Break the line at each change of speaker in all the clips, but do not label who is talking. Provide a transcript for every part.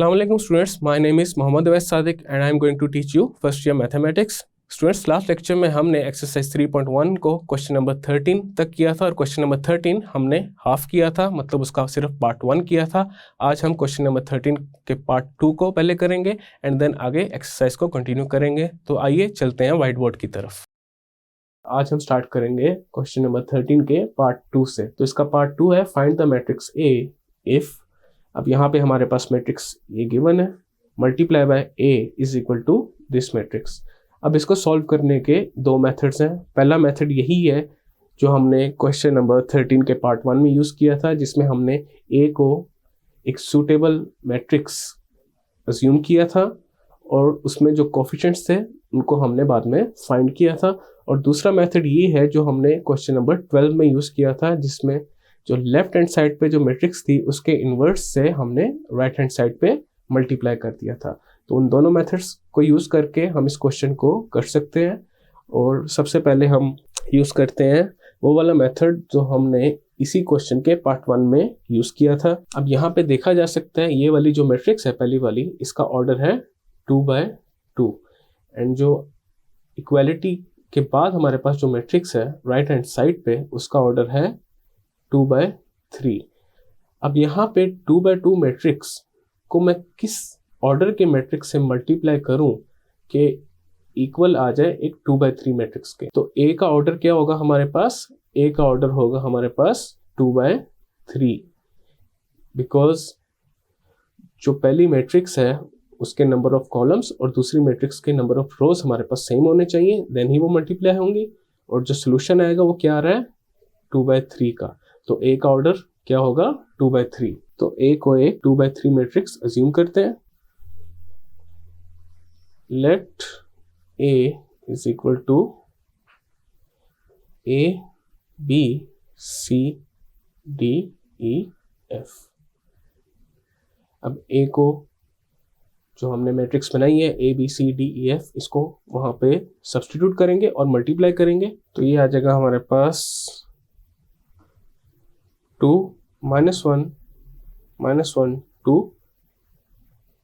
Assalamu alaikum students, my name is Mohammad Awais Sadiq and I am going to teach you first year mathematics. Students, last lecture में हमने exercise 3.1 को question number 13 तक किया था और question number 13 हमने half किया था, मतलब उसका सिर्फ पार्ट 1 किया था। आज हम क्वेश्चन नंबर 13 के पार्ट 2 को पहले करेंगे एंड देन आगे एक्सरसाइज को कंटिन्यू करेंगे। तो आइए चलते हैं व्हाइट बोर्ड की तरफ। आज हम स्टार्ट करेंगे क्वेश्चन नंबर 13 के पार्ट 2 से। तो इसका पार्ट 2 है find the matrix A if. अब यहाँ पे हमारे पास मैट्रिक्स ये गिवन है, multiply by A is equal to this matrix. अब इसको सॉल्व करने के दो मेथड्स हैं। पहला मेथड यही है जो हमने क्वेश्चन नंबर 13 के पार्ट 1 में यूज़ किया था, जिसमें हमने ए को एक सूटेबल मैट्रिक्स अज्यूम किया था और उसमें जो कोफिशिएंट्स थे उनको हमने बाद में फाइंड किया था। और दूसरा मेथड ये है जो हमने क्वेश्चन नंबर 12 में यूज़ किया था, जिसमें जो लेफ्ट हैंड साइड पे जो मैट्रिक्स थी उसके इन्वर्स से हमने राइट हैंड साइड पे मल्टीप्लाई कर दिया था। तो उन दोनों मेथड्स को यूज़ करके हम इस क्वेश्चन को कर सकते हैं। और सबसे पहले हम यूज़ करते हैं वो वाला मेथड जो हमने इसी क्वेश्चन के पार्ट 1 में यूज़ किया था। अब यहाँ पे देखा जा सकता है ये वाली जो मैट्रिक्स है पहली वाली, इसका ऑर्डर है 2/2 एंड जो इक्वालिटी के बाद हमारे पास जो मैट्रिक्स है राइट हैंड साइड पे उसका ऑर्डर है 2/3। अब यहाँ पे 2/2 मैट्रिक्स को मैं किस ऑर्डर के मैट्रिक्स से मल्टीप्लाई करूं कि इक्वल आ जाए एक 2/3 मैट्रिक्स के। तो ए का ऑर्डर क्या होगा हमारे पास? ए का ऑर्डर होगा हमारे पास 2/3, बिकॉज जो पहली मैट्रिक्स है उसके नंबर ऑफ कॉलम्स और दूसरी मैट्रिक्स के नंबर ऑफ रोज हमारे पास सेम होने चाहिए, देन ही वो मल्टीप्लाई होंगी। और जो सोल्यूशन आएगा वो क्या आ रहा है? 2/3 का। तो ए का ऑर्डर क्या होगा? 2/3। तो ए को एक 2/3 मैट्रिक्स अज्यूम करते हैं। Let A is equal to A B C D E F. अब ए को जो हमने मैट्रिक्स बनाई है A B C D E F, इसको वहां पे सब्स्टिट्यूट करेंगे और मल्टीप्लाई करेंगे। तो ये आ जाएगा हमारे पास 2 -1 -1 2।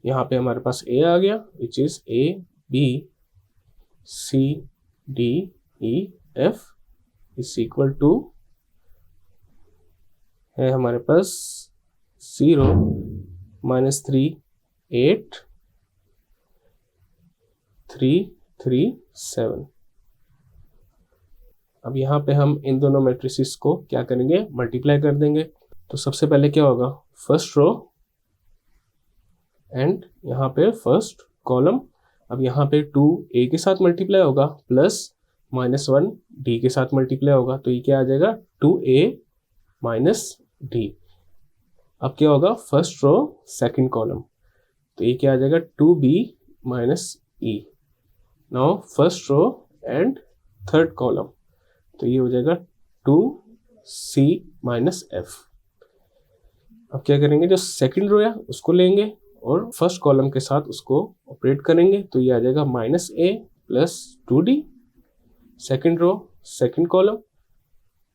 यहाँ पे हमारे पास ए आ गया which is A B C D E F is equal to है हमारे पास 0 -3 8 3 3 7। अब यहाँ पे हम इन दोनों मैट्रिसेस को क्या करेंगे? मल्टीप्लाई कर देंगे। तो सबसे पहले क्या होगा? फर्स्ट रो एंड यहाँ पे फर्स्ट कॉलम। अब यहाँ पे 2 ए के साथ मल्टीप्लाई होगा प्लस -1 डी के साथ मल्टीप्लाई होगा। तो ये क्या आ जाएगा? 2a - d। अब क्या होगा? First row second column. तो ये क्या आ जाएगा? 2b - e। Now first row and third column. तो ये हो जाएगा 2c - f। अब क्या करेंगे? जो सेकंड रो है उसको लेंगे और फर्स्ट कॉलम के साथ उसको ऑपरेट करेंगे। तो ये आ जाएगा -a + 2d। Second row second column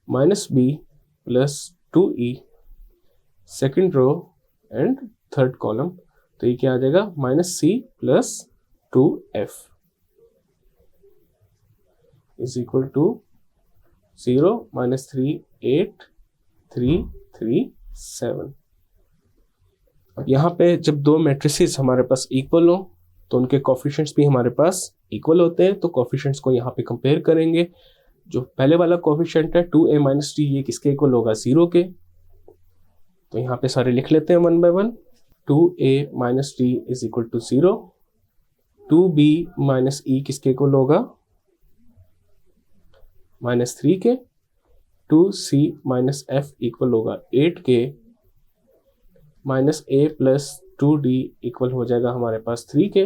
-b + 2e। Second row and third column. तो ये क्या आ जाएगा? -c + 2f is equal to 0 -3 8 3 3 7। अब यहाँ पे जब दो मैट्रिसेस हमारे पास इक्वल हो तो उनके कोफिशिएंट्स भी हमारे पास इक्वल होते हैं। तो कोफिशिएंट्स को यहाँ पे कंपेयर करेंगे। जो पहले वाला कोफिशिएंट है 2a - d, ये किसके इक्वल होगा? 0 के। तो यहाँ पे सारे लिख लेते हैं 1 by 1। 2a - d is equal to 0। 2b - e किसके इक्वल होगा? -3 के। 2c - f इक्वल होगा 8 के। -a + 2d इक्वल हो जाएगा हमारे पास 3 के।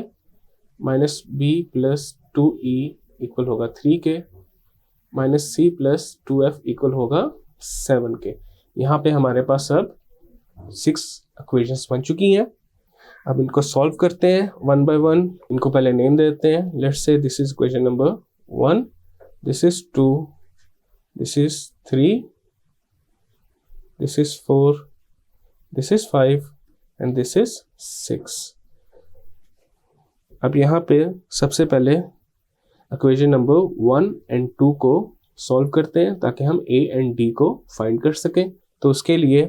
-b + 2e इक्वल होगा 3 के। -c + 2f इक्वल होगा 7 के। यहाँ पे हमारे पास अब 6 इक्वेशंस बन चुकी हैं। अब इनको सॉल्व करते हैं 1 by 1। इनको पहले नेम देते हैं। Let's say this is equation number 1, this is 2, this is 3, this is 4, this is 5 and this is 6। अब यहाँ पे सबसे पहले इक्वेशन नंबर 1 एंड 2 को सॉल्व करते हैं ताकि हम a एंड d को फाइंड कर सकें। तो उसके लिए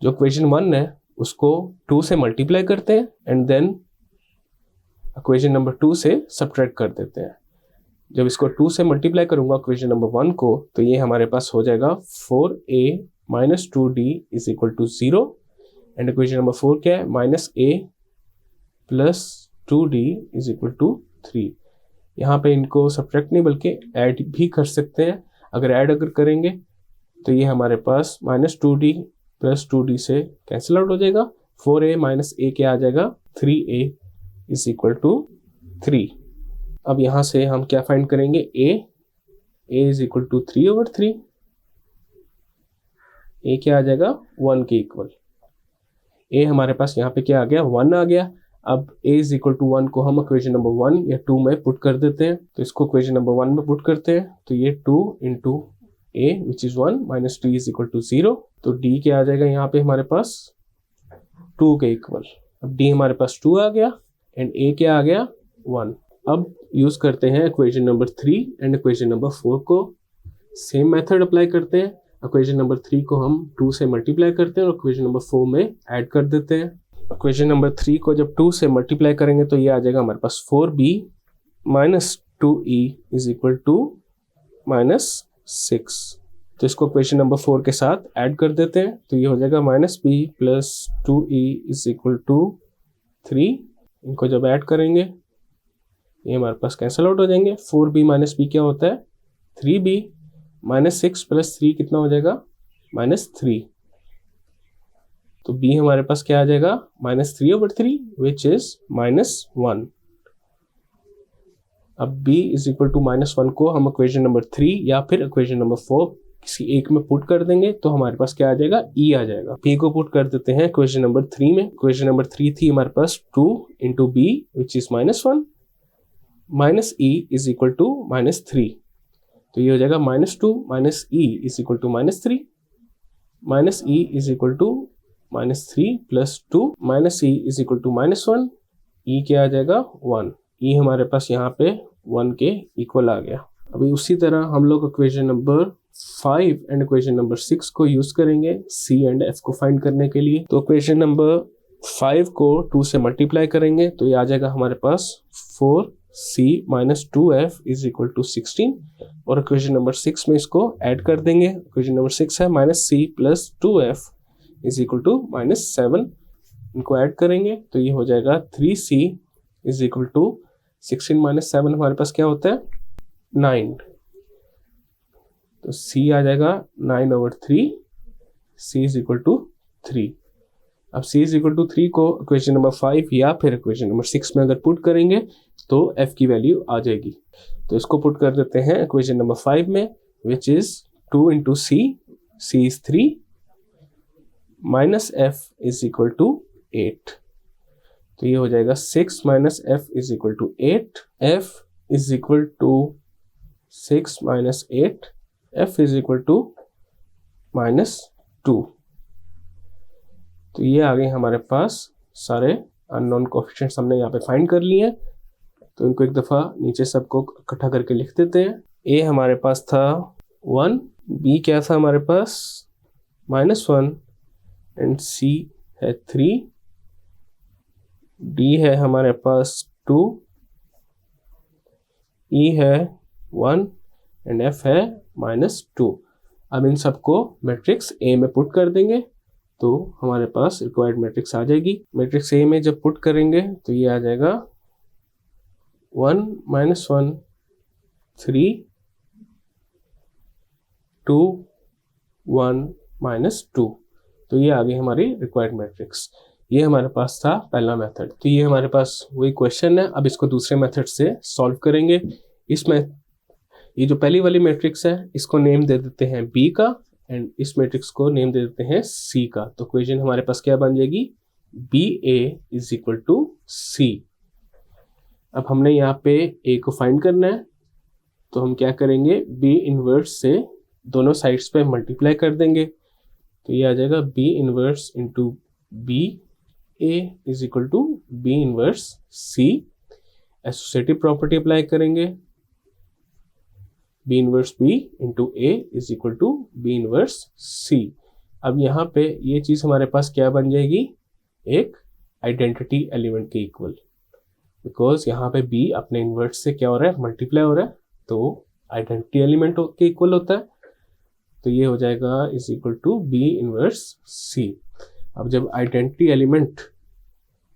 जो इक्वेशन 1 है उसको 2 से मल्टीप्लाई करते हैं एंड देन इक्वेशन नंबर 2 से सब्ट्रैक्ट कर देते हैं। जब इसको 2 से मल्टीप्लाई करूंगा इक्वेशन नंबर 1 को, तो ये हमारे पास हो जाएगा 4a minus 2d is equal to 0 and equation number 4 क्या है, minus a plus 2d is equal to 3। यहाँ पे इनको सब्ट्रैक्ट नहीं बल्कि ऐड भी कर सकते हैं। अगर करेंगे तो ये हमारे पास माइनस 2d प्लस 2d से कैंसिल आउट हो जाएगा। 4a माइनस a क्या आ जाएगा, 3a इज इक्वल टू 3। अब यहाँ से हम क्या फाइंड करेंगे, a is equal to 3/3। a क्या आ जाएगा, 1 के इक्वल। a हमारे पास यहाँ पे क्या आ गया, 1 आ गया। अब a इज इक्वल टू 1 को हम इक्वेशन नंबर 1 या 2 में पुट कर देते हैं। तो इसको इक्वेशन नंबर 1 में पुट करते हैं तो ये 2 into a which is 1 minus d is equal to 0। तो d क्या आ जाएगा यहाँ पे हमारे पास 2 के इक्वल। अब d हमारे पास 2 आ गया एंड a क्या आ गया, 1। अब यूज करते हैं equation number 3 and equation number 4 को। सेम मेथड अप्लाई करते हैं। इक्वेशन नंबर 3 को हम 2 से मल्टीप्लाई करते हैं और इक्वेशन नंबर 4 में ऐड कर देते हैं। इक्वेशन नंबर 3 को जब 2 से मल्टीप्लाई करेंगे तो ये आ जाएगा हमारे पास 4b minus 2e is equal to minus 6। तो इसको इक्वेशन नंबर 4 के साथ ऐड कर देते हैं तो ये हो जाएगा minus b plus 2e is equal to 3। इनको जब ऐड करेंगे ये हमारे पास कैंसिल आउट हो जाएंगे। 4b माइनस b क्या होता है, 3b माइनस 6 प्लस 3 कितना हो जाएगा, माइनस 3। तो b हमारे पास क्या आ जाएगा, माइनस 3/3 विच इज माइनस 1। अब b is equal to minus 1 को हम इक्वेशन नंबर 3 या फिर इक्वेशन नंबर 4 किसी एक में पुट कर देंगे तो हमारे पास क्या आ जाएगा, e आ जाएगा। b को पुट कर देते हैं इक्वेशन नंबर 3 में। इक्वेशन नंबर 3 थी हमारे पास 2 into b which is minus 1 minus e is equal to minus 3। तो ये हो जाएगा minus 2 minus e is equal to minus 3 minus e is equal to minus 3 plus 2 minus e is equal to minus 1। e क्या आ जाएगा, 1। e हमारे पास यहाँ पे 1 के इक्वल आ गया। अभी उसी तरह हम लोग equation number 5 and equation number 6 को यूज करेंगे c एंड f को फाइंड करने के लिए। तो इक्वेशन नंबर 5 को 2 से मल्टीप्लाई करेंगे तो ये आ जाएगा हमारे पास 4c minus 2f is equal to 16 और इक्वेशन नंबर 6 में इसको ऐड कर देंगे। इक्वेशन नंबर 6 है minus c plus 2f is equal to minus 7। इनको ऐड करेंगे तो ये हो जाएगा 3c is equal to 16 minus 7 हमारे पास क्या होता है, 9। तो c आ जाएगा 9/3, c इज इक्वल टू 3। अब c इज इक्वल टू 3 को इक्वेशन नंबर 5 या फिर इक्वेशन नंबर 6 में अगर पुट करेंगे तो f की वैल्यू आ जाएगी। तो इसको पुट कर देते हैं इक्वेशन नंबर 5 में which is 2 into c is 3 minus f is equal to 8। तो ये हो जाएगा 6 minus f is equal to 8। f is equal to 6 minus 8, f is equal to minus 2। तो ये आ गए हमारे पास सारे अननोन कोएफिशिएंट्स हमने यहाँ पे फाइंड कर लिए हैं। तो इनको एक दफ़ा नीचे सबको इकट्ठा करके लिख देते हैं। a हमारे पास था 1, b क्या था हमारे पास -1 एंड c है 3, d है हमारे पास 2, e है 1 एंड f है -2। अब इन सबको मैट्रिक्स A में पुट कर देंगे तो हमारे पास रिक्वायर्ड मैट्रिक्स आ जाएगी। मैट्रिक्स A में जब पुट करेंगे तो ये आ जाएगा 1 -1 3 2 1 -2। तो ये आ गई हमारी रिक्वायर्ड मैट्रिक्स। ये हमारे पास था पहला मेथड। तो ये हमारे पास वही क्वेश्चन है। अब इसको दूसरे मेथड से सॉल्व करेंगे। इसमें ये जो पहली वाली मैट्रिक्स है इसको नेम दे देते हैं B का एंड इस मैट्रिक्स को नेम दे देते हैं C का। तो इक्वेशन हमारे पास क्या बन जाएगी, BA is equal to C। अब हमने यहाँ पे A को फाइंड करना है तो हम क्या करेंगे, B इनवर्स से दोनों साइड्स पे मल्टीप्लाई कर देंगे। तो ये आ जाएगा B inverse into B A is equal to B inverse C। Associative property apply करेंगे, B inverse B into A is equal to B inverse C। अब यहाँ पे ये चीज़ हमारे पास क्या बन जाएगी, एक आइडेंटिटी एलिमेंट के इक्वल, बिकॉज यहाँ पे B अपने इनवर्स से क्या हो रहा है, मल्टीप्लाई हो रहा है, तो आइडेंटिटी एलिमेंट के इक्वल होता है। तो ये हो जाएगा is equal to B inverse C। अब जब आइडेंटिटी एलिमेंट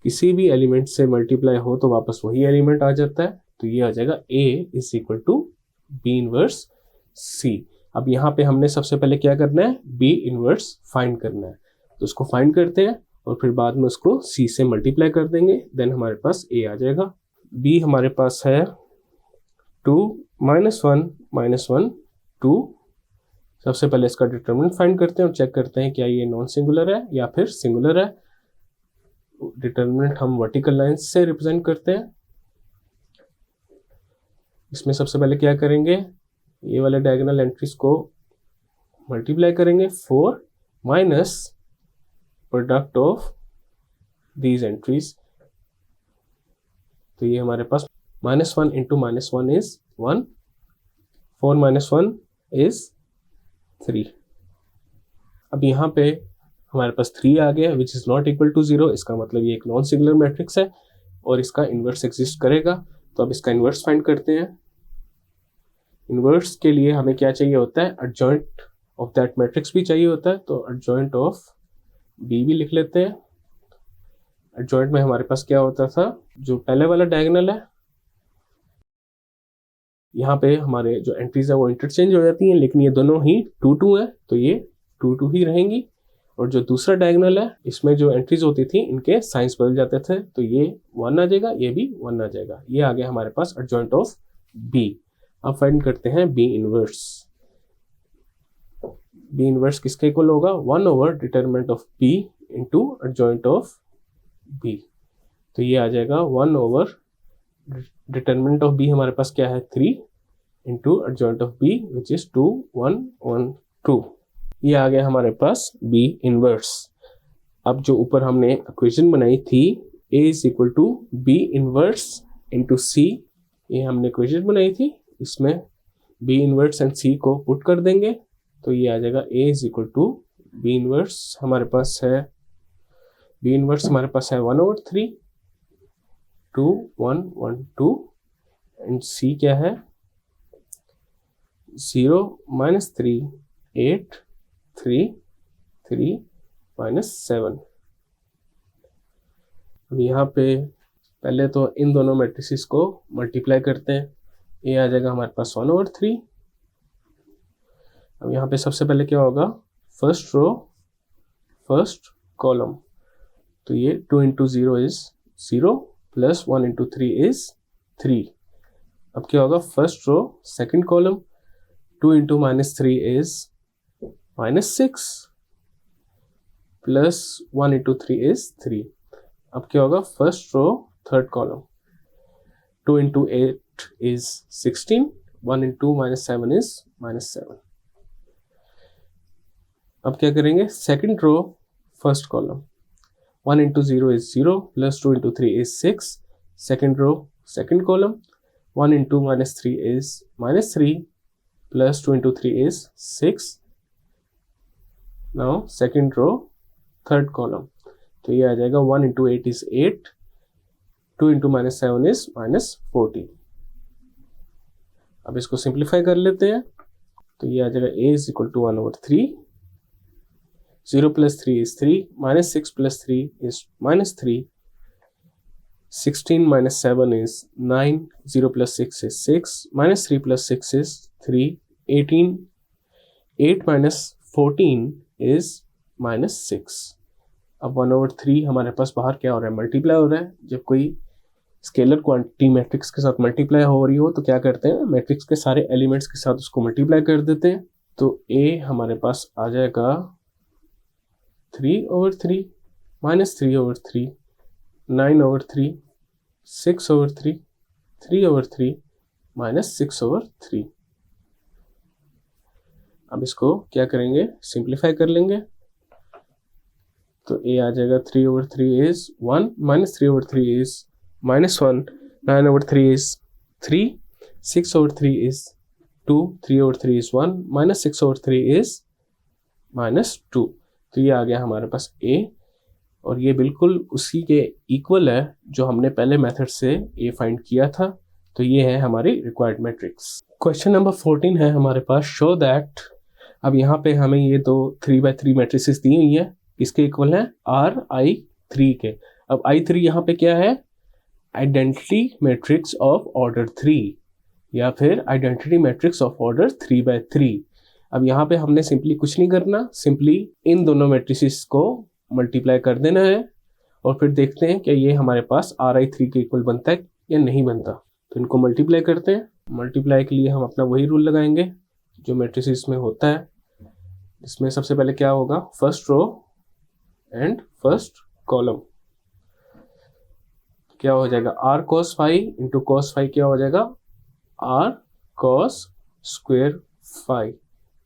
किसी भी एलिमेंट से मल्टीप्लाई हो तो वापस वही एलिमेंट आ जाता है, तो ये आ जाएगा A is equal to B inverse C। अब यहाँ पे हमने सबसे पहले क्या करना है, बी इनवर्स फाइंड करना है, तो उसको फाइंड करते हैं और फिर बाद में उसको C से मल्टीप्लाई कर देंगे, देन हमारे पास A आ जाएगा। B हमारे पास है 2 -1 -1 2। सबसे पहले इसका डिटरमिनेंट फाइंड करते हैं और चेक करते हैं क्या ये नॉन सिंगुलर है या फिर सिंगुलर है। डिटरमिनेंट हम वर्टिकल लाइंस से रिप्रेजेंट करते हैं। इसमें सबसे पहले क्या करेंगे, ये वाले डायगोनल एंट्रीज को मल्टीप्लाई करेंगे 4 minus product of these entries, तो ये हमारे पास -1 इंटू -1 इज 1, 4 - 1 इज 3। अब यहाँ पे हमारे पास 3 आ गया which is not equal to 0, इसका मतलब ये एक नॉन सिंगुलर मैट्रिक्स है और इसका इन्वर्स एग्जिस्ट करेगा। तो अब इसका इन्वर्स फाइंड करते हैं। इन्वर्स के लिए हमें क्या चाहिए होता है, एडजॉइंट ऑफ दैट मैट्रिक्स भी चाहिए होता है, तो एडजॉइंट ऑफ बी भी लिख लेते हैं। एडजॉइंट में हमारे पास क्या होता था, जो पहले वाला डायगोनल है, यहाँ पे हमारे जो एंट्रीज है वो इंटरचेंज हो जाती हैं, लेकिन ये दोनों ही 2 2 है, तो ये 2 2 ही रहेंगी। और जो दूसरा डायगोनल है, इसमें जो एंट्रीज होती थी इनके साइंस बदल जाते थे, तो ये 1 आ जाएगा, ये भी 1 आ जाएगा। ये आ गया हमारे पास एडजॉइंट ऑफ बी। अब फाइंड करते हैं बी इनवर्स। बी इनवर्स किसके इक्वल होगा, 1 over determinant of B into adjoint of B. तो ये आ जाएगा 1 ओवर डिटरमिनेंट ऑफ बी हमारे पास क्या है 3 into adjoint of B which is 2 1 1 2। ये आ गया हमारे पास बी इनवर्स। अब जो ऊपर हमने इक्वेशन बनाई थी A is equal to B inverse into C, ये हमने इक्वेशन बनाई थी, इसमें बी इनवर्स एंड C को पुट कर देंगे, तो ये आ जाएगा A is equal to B inverse हमारे पास है, बी इनवर्स हमारे पास है 1 ओवर 3 2 1 1 2 एंड C क्या है 0 -3 8 3 3 -7। अब यहाँ पे पहले तो इन दोनों मैट्रिसेस को मल्टीप्लाई करते हैं, ये आ जाएगा हमारे पास 1 ओवर 3। अब यहाँ पे सबसे पहले क्या होगा, फर्स्ट रो फर्स्ट कॉलम, तो ये 2 into 0 is 0 plus 1 into 3 is 3। अब क्या होगा, first row second column, 2 into -3 is -6 plus 1 into 3 is 3। अब क्या होगा, first row third column, 2 into 8 is 16, 1 into -7 is -7। अब क्या करेंगे, second row first column, 1 into 0 is 0 plus 2 into 3 is 6। Second row second column, 1 into -3 is -3 plus 2 into 3 is 6। Now second row third column, तो ये आ जाएगा 1 into 8 is 8, 2 into -7 is -14। अब इसको simplify कर लेते हैं, तो ये आ जाएगा A is equal to 1 over 3, 0 plus 3 is 3, -6 plus 3 is -3, 16 -7 is 9, 0 plus 6 is 6, -3 plus 6 is 3, 18, 8 minus 14 is -6। अब 1 ओवर 3 हमारे पास बाहर क्या हो रहा है, मल्टीप्लाई हो रहा है। जब कोई स्केलर क्वांटिटी मैट्रिक्स के साथ मल्टीप्लाई हो रही हो तो क्या करते हैं, मैट्रिक्स के सारे एलिमेंट्स के साथ उसको मल्टीप्लाई कर देते हैं। तो A हमारे पास आ जाएगा 3 over 3, -3 over 3, 9 over 3, 6 over 3, 3 over 3, -6 over 3। अब इसको क्या करेंगे, सिंप्लीफाई कर लेंगे। तो ए आ जाएगा 3/3 is 1, -3/3 is -1, 9/3 is 3, 6/3 is 2, 3/3 is 1, -6/3 is -2। तो ये आ गया हमारे पास ए, और ये बिल्कुल उसी के इक्वल है जो हमने पहले मेथड से ए फाइंड किया था। तो ये है हमारी रिक्वायर्ड मैट्रिक्स। क्वेश्चन नंबर 14 है हमारे पास, शो दैट। अब यहाँ पे हमें ये दो 3x3 मैट्रिसेस दी हुई है, किसके इक्वल है, RI3 के। अब I3 यहाँ पे क्या है, आइडेंटिटी मैट्रिक्स ऑफ ऑर्डर 3 या फिर identity matrix of order 3x3। अब यहाँ पे हमने सिंपली कुछ नहीं करना, सिंपली इन दोनों मैट्रिसेस को मल्टीप्लाई कर देना है और फिर देखते हैं कि ये हमारे पास RI3 के इक्वल बनता है या नहीं बनता। तो इनको मल्टीप्लाई करते हैं। मल्टीप्लाई के लिए हम अपना वही रूल लगाएंगे जो मैट्रिसेस में होता है। इसमें सबसे पहले क्या होगा, first row and first column. क्या हो जाएगा, r cos phi into cos phi क्या हो जाएगा, r cos square phi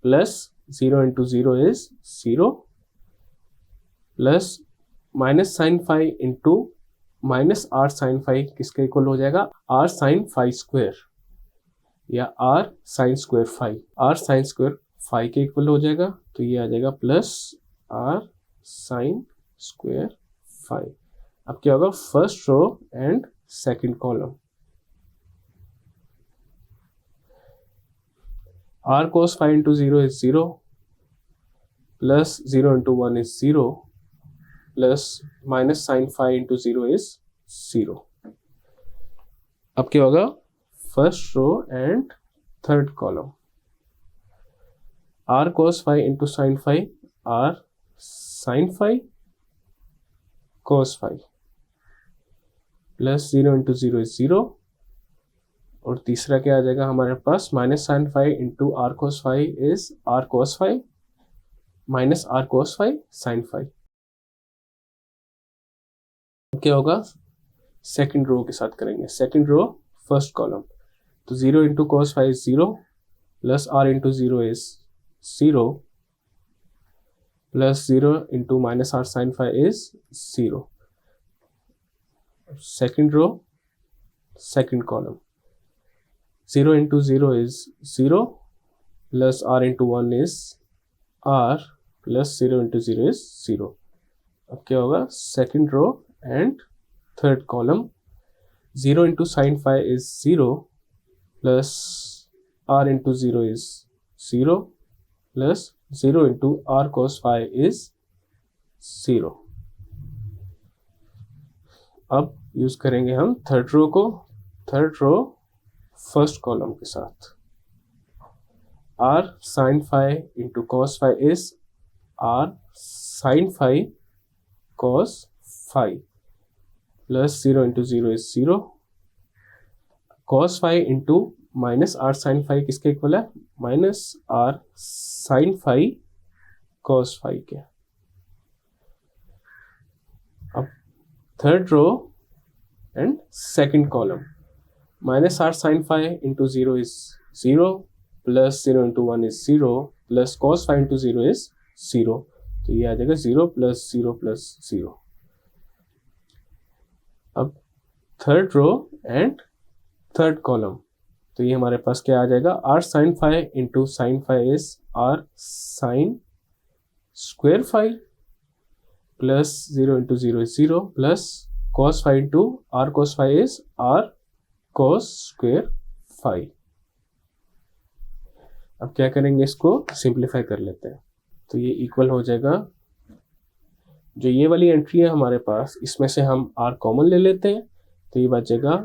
plus 0 into 0 is 0 plus minus sine phi into minus r sine phi किसके इक्वल हो जाएगा, आर साइन फाई स्क्वेयर या r sine square phi, r sine square phi के इक्वल हो जाएगा। तो ये आ जाएगा plus r sine square phi. अब क्या होगा, first row and second column. R cos phi into 0 is 0 plus 0 into 1 is 0 plus minus sine phi into 0 is 0। अब क्या होगा, first row and third column. R cos phi into sine phi, r sine phi cos phi plus 0 into 0 is 0, और तीसरा क्या आ जाएगा हमारे पास, minus sine phi into r cos phi is r cos phi minus r cos phi sine phi. क्या होगा, second रो के साथ करेंगे, सेकंड रो फर्स्ट कॉलम। तो 0 into cos phi is 0 plus r into 0 is 0 plus 0 into minus r sine phi is 0। Second row second column, 0 into 0 is 0 plus r into 1 is r plus 0 into 0 is 0। अब क्या होगा, second row and third column, 0 into sine phi is 0 plus r into 0 is 0 plus 0 into r cos phi is 0। अब use करेंगे हम third row को, third row first column के साथ। r sine phi into cos phi is r sine phi cos phi plus 0 into 0 is 0। cos phi into minus r sine phi किसके equal है, minus r sine phi cos phi के। अब third row and second column, minus r sine phi into 0 is 0 plus 0 into 1 is 0 plus cos phi into 0 is 0। तो ये आ जाएगा 0 plus 0 plus 0। अब third row and third column, तो ये हमारे पास क्या आ जाएगा, r sine phi into sine phi is r sine square phi plus 0 into 0 is 0 plus cos phi into r cos phi is r cos square phi. अब क्या करेंगे, इसको सिंप्लीफाई कर लेते हैं। तो ये इक्वल हो जाएगा, जो ये वाली एंट्री है हमारे पास, इसमें से हम r कॉमन ले लेते हैं, तो ये बचेगा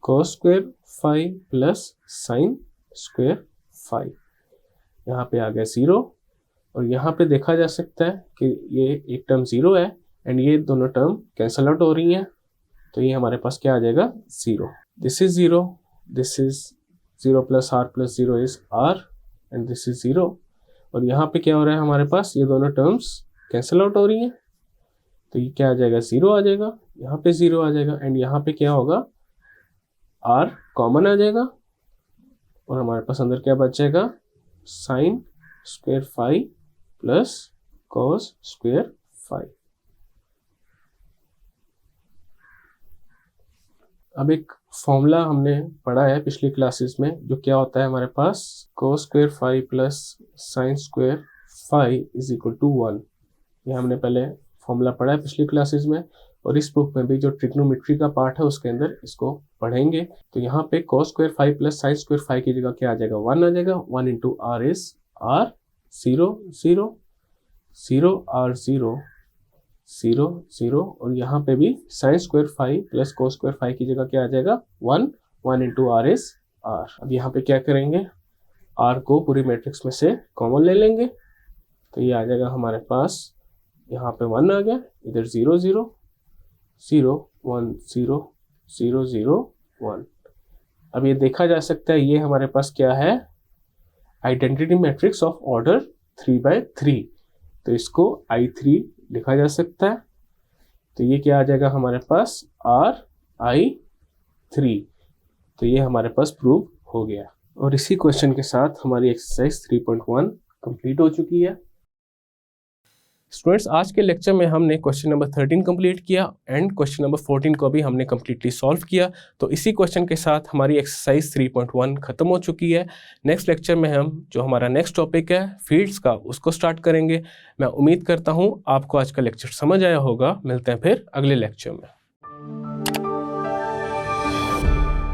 cos square phi plus sine square phi. यहाँ पे आ गया 0, और यहाँ पे देखा जा सकता है कि ये एक टर्म 0 है एंड ये दोनों टर्म कैंसल आउट हो रही हैं। तो ये हमारे पास क्या आ जाएगा, 0। This is 0, this is 0 plus r plus 0 is r and this is 0। और यहाँ पे क्या हो रहा है हमारे पास, ये दोनों टर्म्स कैंसल आउट हो रही हैं। तो ये क्या आ जाएगा, 0 आ जाएगा, यहाँ पे 0 आ जाएगा एंड यहाँ पे क्या होगा, r कॉमन आ जाएगा और हमारे पास अंदर क्या बच जाएगा, sine square phi plus cos square phi. अब एक फॉर्मूला हमने पढ़ा है पिछली क्लासेस में, जो क्या होता है हमारे पास, cos square phi plus sine square phi is equal to 1। ये हमने पहले फॉर्मूला पढ़ा है पिछली क्लासेस में, और इस बुक में भी जो ट्रिग्नोमेट्री का पार्ट है उसके अंदर इसको पढ़ेंगे। तो यहाँ पे cos square phi plus sine square phi की जगह क्या आ जाएगा, 1 आ जाएगा। 1 into r is r 0 0 0 r 0 0 0, और यहाँ पे भी sine square phi plus cos square phi की जगह क्या आ जाएगा, 1 1 इंटू आर इज आर। अब यहाँ पे क्या करेंगे, आर को पूरी मैट्रिक्स में से कॉमन ले लेंगे, तो ये आ जाएगा हमारे पास, यहाँ पे 1 आ गया, इधर 0 0 0 1 0 0 0 1। अब ये देखा जा सकता है, ये हमारे पास क्या है, आइडेंटिटी मैट्रिक्स ऑफ ऑर्डर 3/3, तो इसको I3 लिखा जा सकता है। तो ये क्या आ जाएगा हमारे पास, RI3। तो ये हमारे पास प्रूव हो गया, और इसी क्वेश्चन के साथ हमारी एक्सरसाइज 3.1 कंप्लीट हो चुकी है। स्टूडेंट्स, आज के लेक्चर में हमने क्वेश्चन नंबर 13 कंप्लीट किया एंड क्वेश्चन नंबर 14 को भी हमने कम्प्लीटली सॉल्व किया। तो इसी क्वेश्चन के साथ हमारी एक्सरसाइज 3.1 खत्म हो चुकी है। नेक्स्ट लेक्चर में हम जो हमारा नेक्स्ट टॉपिक है फील्ड्स का, उसको स्टार्ट करेंगे। मैं उम्मीद करता हूँ आपको आज का लेक्चर समझ आया होगा। मिलते हैं फिर अगले लेक्चर में।